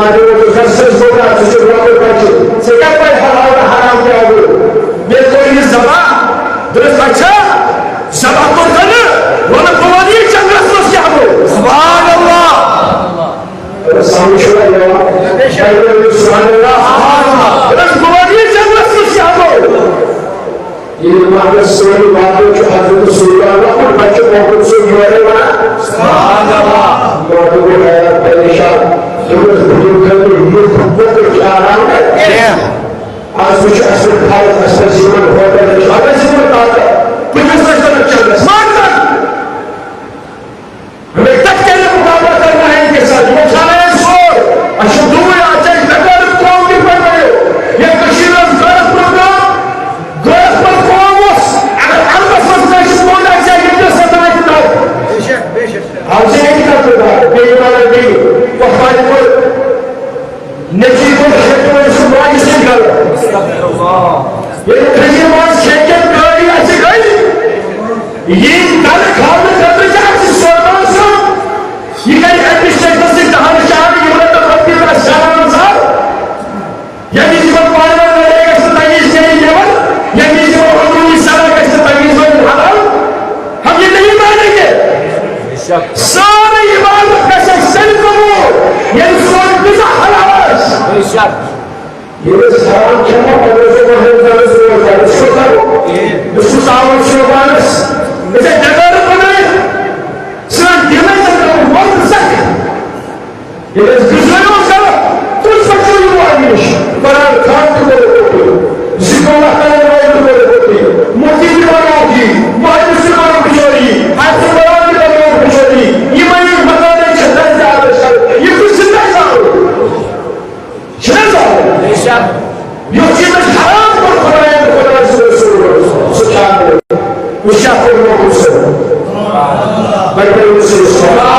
मारे वो तो सक्सेस होगा जिसे रोके बच्चे सेकंड बाय हलाल हराम क्या हो ये कोई ये जबा दुरुस्त अच्छा जबा तो करे वो ना कोई चंगस तो क्या हो सुभान अल्लाह सामने छोड़ा जाओ सुभान अल्लाह दुरुस्त कोई चंगस तो क्या हो ये मार्ग सोनी बातों जो हजरत सुल्तान और बच्चों को से जुड़े वाला सुभान अल्लाह बातों को है परेशान दुरुस्त बुजुर्ग के ये खुद को क्या आराम है आज कुछ असर भारत असर जीवन होता है अगर जीवन का कुछ असर चल रहा है मानता हमें तक के लिए मुकाबला करना है इनके साथ वो खाना है सो अशुद्ध हुए आचार्य नगर कौन की पड़ रहे हो ये कशीर गलत प्रोग्राम गलत पर कौन अगर अल्लाह सबसे बोलना चाहिए तो सदा इतना बेशक हमसे नहीं करता बेईमान नहीं वो हमारे को नजीब और शक्ल सुबह से कर ये खजीमान शेखर गाड़ी ऐसे गई ये कल खाने करने जाते सोना से ये कई एडमिनिस्ट्रेटर से कहां चाह ये बोला तो पत्ती का शान साहब यदि जीवन पालना रहेगा सताइस से लेवल यदि जीवन हम सारा का सताइस में हलाल हम ये नहीं मानेंगे सारे इबादत का सेक्शन को ये सोच बिजा हलाल ये सारा क्षमा परमेश्वर को है उसको करो उसको सावन शोभानस इसे नगर बनाए सिर्फ दिले तक बहुत सके ये गुजरो करो तुम सच्चे हुआ निश पर खान को बोलते जिसको अल्लाह ने बोलते मोती की बनाओगी मायूस की बिचौली हाथ से बनाने की बिचौली ये मैं बताने चलता जा रहा ये कुछ नहीं जाओ यो चीज हराम पर खुदाए खुदा से सुबहान अल्लाह उशाफर को बड़े से सुभान